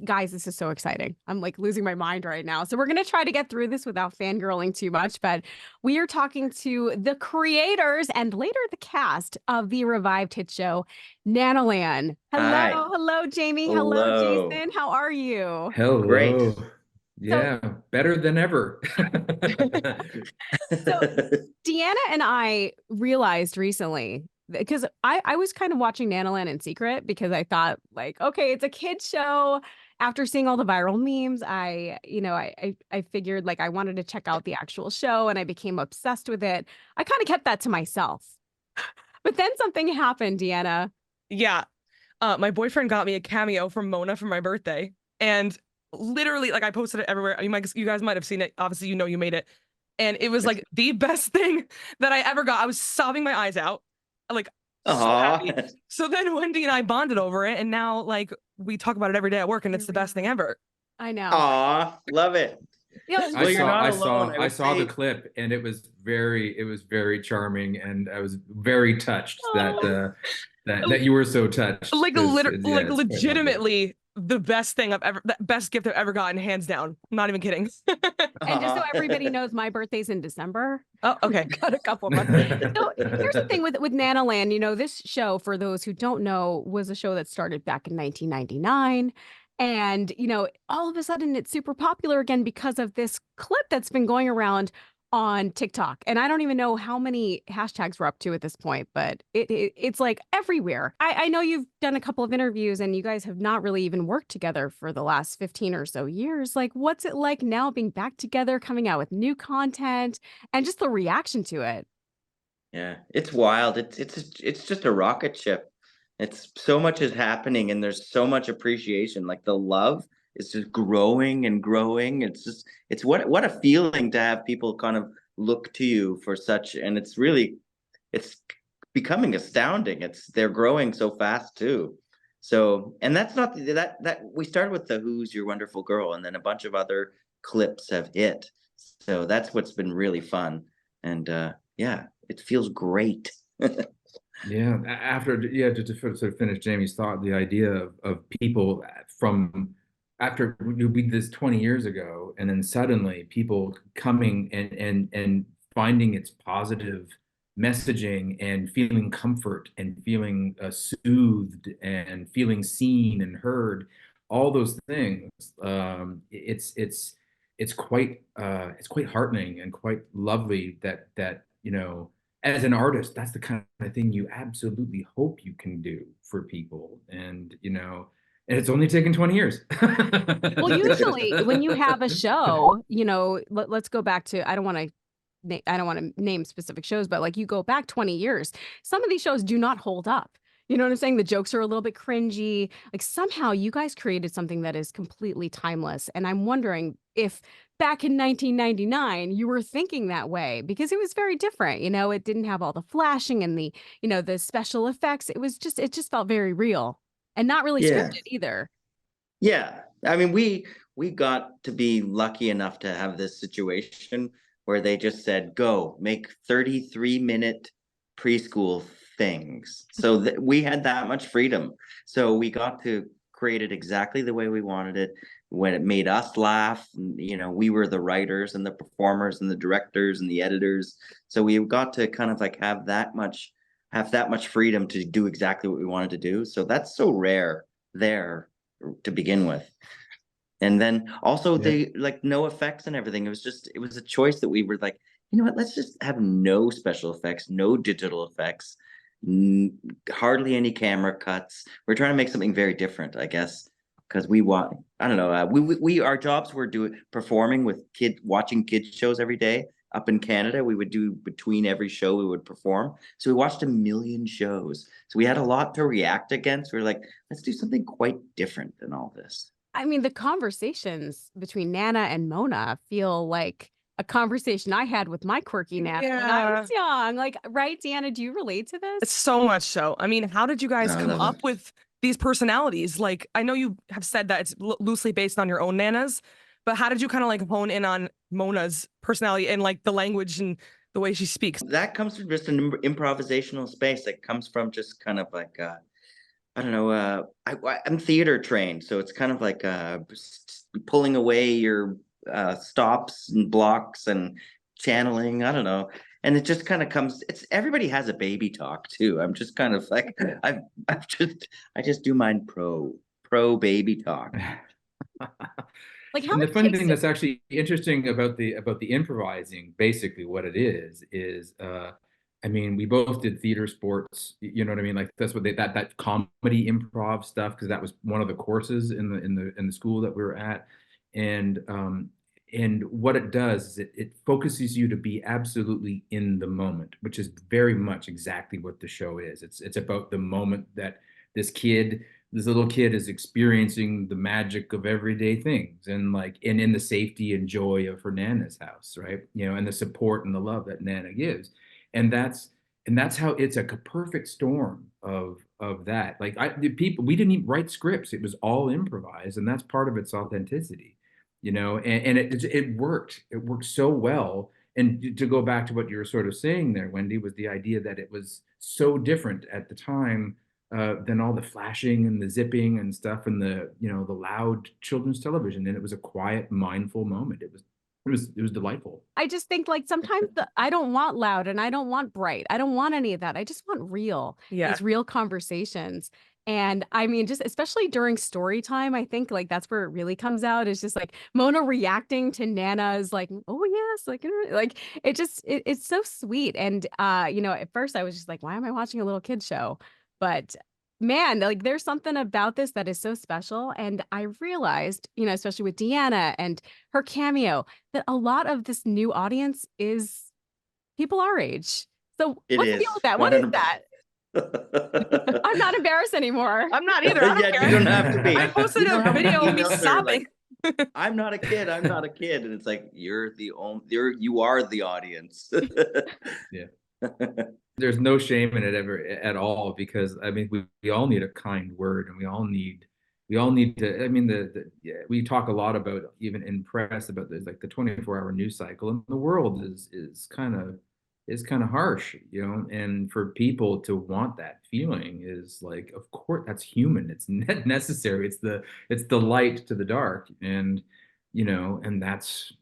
guys, this is so exciting. I'm like losing my mind right now. So we're going to try to get through this without fangirling too much, but we are talking to the creators and later the cast of the revived hit show, Nanalan. Hi. Hello, Jamie. Hello, Hello. Jason. How are you? Great. Hello. So, Yeah, better than ever. so Deanna and I realized recently because I was kind of watching Nanalan in secret because I thought like, okay, it's a kid show. After seeing all the viral memes, I figured like I wanted to check out the actual show and I became obsessed with it. I kind of kept that to myself. But then something happened, Deanna. Yeah. My boyfriend got me a cameo from Mona for my birthday. And literally, like, I posted it everywhere. You guys might have seen it. Obviously, you made it. And it was like the best thing that I ever got. I was sobbing my eyes out, like, so Aw. happy. So then Wendy and I bonded over it. And now, like, we talk about it every day at work, and it's the best thing ever. I know. Aw. Love it. Yeah, Well, you're not alone. I saw the clip, and it was very charming, and I was very touched that you were so touched. Like, It's quite lovely. legitimately the best gift I've ever gotten, hands down. I'm not even kidding. And just so everybody knows, my birthday's in December. Oh, okay. Got a couple of months. So here's the thing with Nanalan. This show, for those who don't know, was a show that started back in 1999. And, all of a sudden it's super popular again because of this clip that's been going around on TikTok. And I don't even know how many hashtags we're up to at this point, but it's like everywhere. I know you've done a couple of interviews and you guys have not really even worked together for the last 15 or so years. Like, what's it like now being back together, coming out with new content, and just the reaction to it? Yeah, it's wild. It's just a rocket ship. It's so much is happening and there's so much appreciation. Like the love is just growing and growing. It's what a feeling to have people kind of look to you for such, and it's becoming astounding. They're growing so fast too. So, and that's not that we started with the Who's Your Wonderful Girl, and then a bunch of other clips have hit. So that's what's been really fun. And yeah, it feels great. Yeah, to sort of finish Jamie's thought, the idea of people from after we did this 20 years ago, and then suddenly people coming and finding its positive messaging and feeling comfort and feeling soothed and feeling seen and heard, all those things. It's quite heartening and quite lovely that as an artist, that's the kind of thing you absolutely hope you can do for people. And it's only taken 20 years. Well, usually when you have a show, let's go back to, I don't want to name specific shows, but like you go back 20 years, some of these shows do not hold up. You know what I'm saying? The jokes are a little bit cringy. Like somehow you guys created something that is completely timeless. And I'm wondering if back in 1999, you were thinking that way because it was very different. It didn't have all the flashing and the special effects. It just felt very real and not really Yeah. scripted either. Yeah. I mean, we got to be lucky enough to have this situation where they just said, go make 33-minute preschool things. So we had that much freedom. So we got to create it exactly the way we wanted it. When it made us laugh, we were the writers and the performers and the directors and the editors. So we got to kind of like have that much freedom to do exactly what we wanted to do. So that's so rare there to begin with. And then also they like no effects and everything. It was a choice that we were like, you know what, let's just have no special effects, no digital effects, hardly any camera cuts. We're trying to make something very different, I guess, because I don't know, our jobs were performing with watching kids shows every day. Up in Canada, we would do between every show we would perform. So we watched 1 million shows. So we had a lot to react against. We were like, let's do something quite different than all this. I mean, the conversations between Nana and Mona feel like a conversation I had with my quirky Nana when I was young. Like, right, Deanna, do you relate to this? It's so much so. I mean, how did you guys I come love up it. with these personalities? Like, I know you have said that it's loosely based on your own Nanas, but how did you kind of like hone in on Mona's personality and like the language and the way she speaks? That comes from just an improvisational space. That comes from just kind of like I don't know. I'm theater trained, so it's kind of like pulling away your stops and blocks and channeling. I don't know, and it just kind of comes. It's everybody has a baby talk too. I'm just kind of like I just do mine pro baby talk. Like how And the many funny kids thing that's actually interesting about the improvising, basically what it is I mean, we both did theater sports, you know what I mean? Like that's what that comedy improv stuff, because that was one of the courses in the school that we were at. And what it does is it focuses you to be absolutely in the moment, which is very much exactly what the show is. It's about the moment that this little kid is experiencing the magic of everyday things, and like and in the safety and joy of her Nana's house, right? You know, and the support and the love that Nana gives. And that's how it's a perfect storm of that. Like the people, we didn't even write scripts. It was all improvised, and that's part of its authenticity, you know, and it worked. It worked so well. And to go back to what you were sort of saying there, Wendy, was the idea that it was so different at the time than all the flashing and the zipping and stuff and the, you know, the loud children's television. And it was a quiet, mindful moment. It was delightful. I just think like sometimes I don't want loud and I don't want bright. I don't want any of that. I just want real, Yeah. these real conversations. And I mean, just especially during story time, I think like that's where it really comes out. It's just like Mona reacting to Nana's like, oh yes, like it's so sweet. And you know, at first I was just like, why am I watching a little kid show? But man, like there's something about this that is so special. And I realized, you know, especially with Deanna and her cameo, that a lot of this new audience is people our age. So It what's the is deal with that? What is that? 100%. I'm not embarrassed anymore. I'm not either. I don't Yeah, care. you don't have to be. I posted You know a how many video of me emails are sobbing. like, I'm not a kid. I'm not a kid, and it's like you are the audience. Yeah. There's no shame in it ever at all, because I mean we all need a kind word, and we all need to. I mean yeah, we talk a lot about, even in press, about this, like the 24-hour news cycle, and the world is kind of harsh, you know, and for people to want that feeling is like, of course that's human, it's necessary, it's the light to the dark, and you know, and that's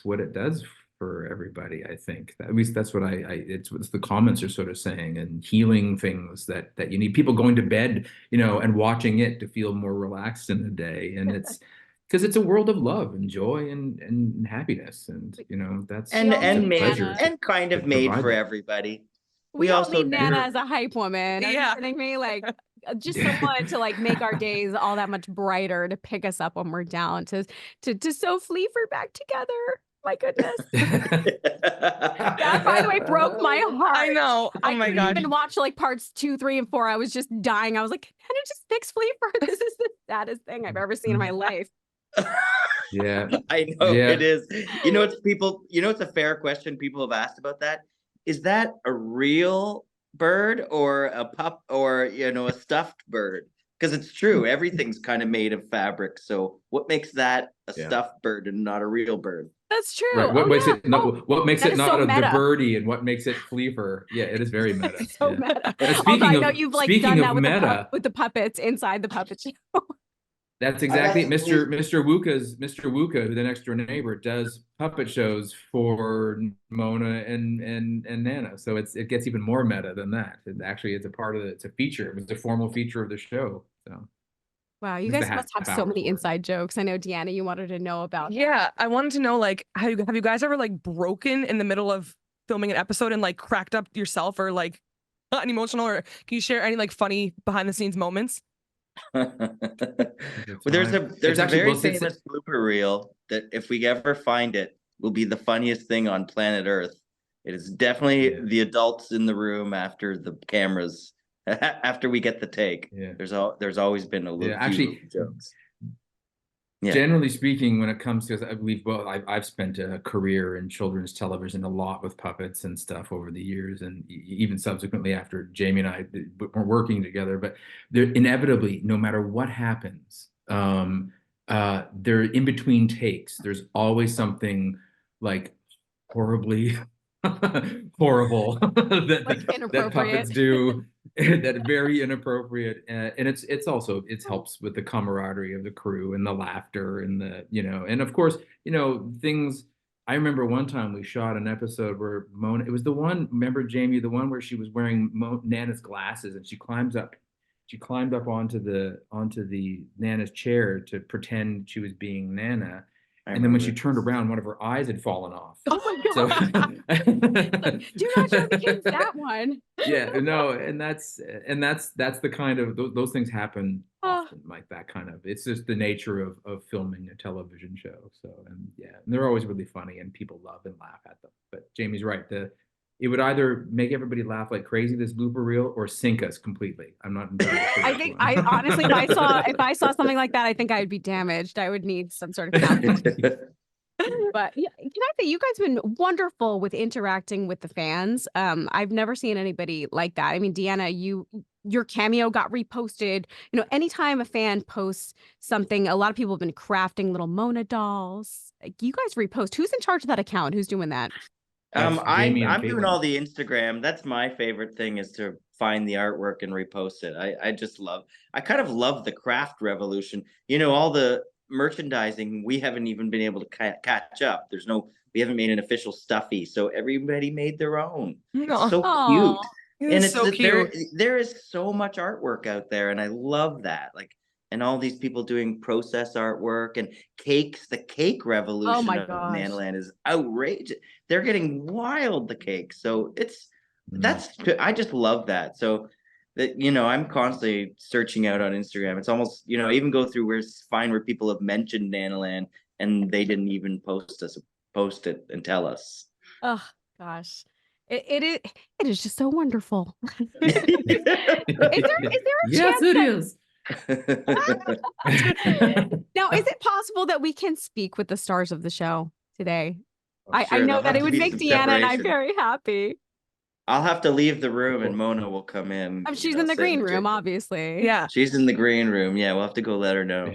what it does for everybody. I think at least that's what it's what the comments are sort of saying, and healing things that you need, people going to bed, you know, and watching it to feel more relaxed in the day. And it's because it's a world of love and joy and happiness, and you know, that's and all it's a and need made pleasure Nana. and kind to of made provide for that. everybody. We We all also need Nana do. as a hype woman. Are you Yeah. kidding me? Like just someone to like make our days all that much brighter, to pick us up when we're down, to sew Fleefer back together. My goodness. That, by the way, broke my heart. I know. Oh I my couldn't god. even watch like parts 2, 3, and 4. I was just dying. I was like, can it just fix Fleefer? This is the saddest thing I've ever seen in my life. Yeah. I know Yeah. it is. You know, it's a fair question people have asked about that. Is that a real bird or a pup, or you know, a stuffed bird? Because it's true, everything's kind of made of fabric. So what makes that a Yeah. stuffed bird and not a real bird? That's true. Right. What Oh, makes yeah. it not, what makes that it is not so the meta. birdie, and what makes it Fleefer? Yeah, it is very meta. So Yeah. meta. And Although I speaking know of you've like speaking done of that with meta, with the puppets inside the puppet show. that's exactly it. actually- Mr. Wuka, who the next door neighbor, does puppet shows for Mona and Nana. So it gets even more meta than that. It actually it's a part of it's a feature. It was a formal feature of the show. So Wow, at you least guys the must have half so hour many for it. inside jokes. I know Deanna, you wanted to know about. Yeah, I wanted to know, like, have you guys ever like broken in the middle of filming an episode and like cracked up yourself, or like gotten emotional, or can you share any like funny behind the scenes moments? Well, It's there's fine. a It's actually very well, famous blooper reel that if we ever find it will be the funniest thing on planet Earth. It is definitely Yeah. the adults in the room after the cameras after we get the take. Yeah. There's always been a Yeah, little few actually, jokes. Yeah. generally speaking, when it comes to I've spent a career in children's television, a lot with puppets and stuff over the years, and even subsequently after Jamie and I were working together. But there inevitably, no matter what happens, there in between takes, there's always something like horribly horrible that Like that inappropriate. puppets do. That very inappropriate, and it's also it helps with the camaraderie of the crew and the laughter and the and of course things. I remember one time we shot an episode where Mona, it was the one, remember Jamie, the one where she was wearing Nana's glasses and she climbed up onto the Nana's chair to pretend she was being Nana. And then when she turned around, one of her eyes had fallen off. Oh my So God. Do not show the kids that one. yeah, no, and that's the kind of those things happen Oh. often, like that kind of. It's just the nature of filming a television show. So and they're always really funny, and people love and laugh at them. But Jamie's right. It would either make everybody laugh like crazy, this blooper reel, or sink us completely. I'm not entirely sure. I think I honestly, if I saw something like that, I think I would be damaged. I would need some sort of counseling. But yeah, can I say you guys have been wonderful with interacting with the fans. I've never seen anybody like that. I mean, Deanna, your cameo got reposted. Anytime a fan posts something, a lot of people have been crafting little Mona dolls. Like, you guys repost. Who's in charge of that account? Who's doing that? Jamie and I'm doing Caitlin. all the Instagram. That's my favorite thing, is to find the artwork and repost it. I kind of love the craft revolution. All the merchandising, we haven't even been able to catch up. We haven't made an official stuffy, so everybody made their own. It's so cute. And it's so cute. there is so much artwork out there, and I love that. Like, and all these people doing process artwork and cakes. The cake revolution my of gosh. Nanalan is outrageous. They're getting wild, the cakes. So I just love that. So that, I'm constantly searching out on Instagram. It's almost, even go through where people have mentioned Nanalan and they didn't even post it and tell us. Oh gosh. It is just so wonderful. Is there a Yes, chance it that, is. now, is it possible that we can speak with the stars of the show today? I Sure, know there'll that have it to would be make some Deanna and I separation. very happy. I'll have to leave the room and Mona will come in. She's in the green room, obviously. Yeah. She's in the green room. Yeah, we'll have to go let her know.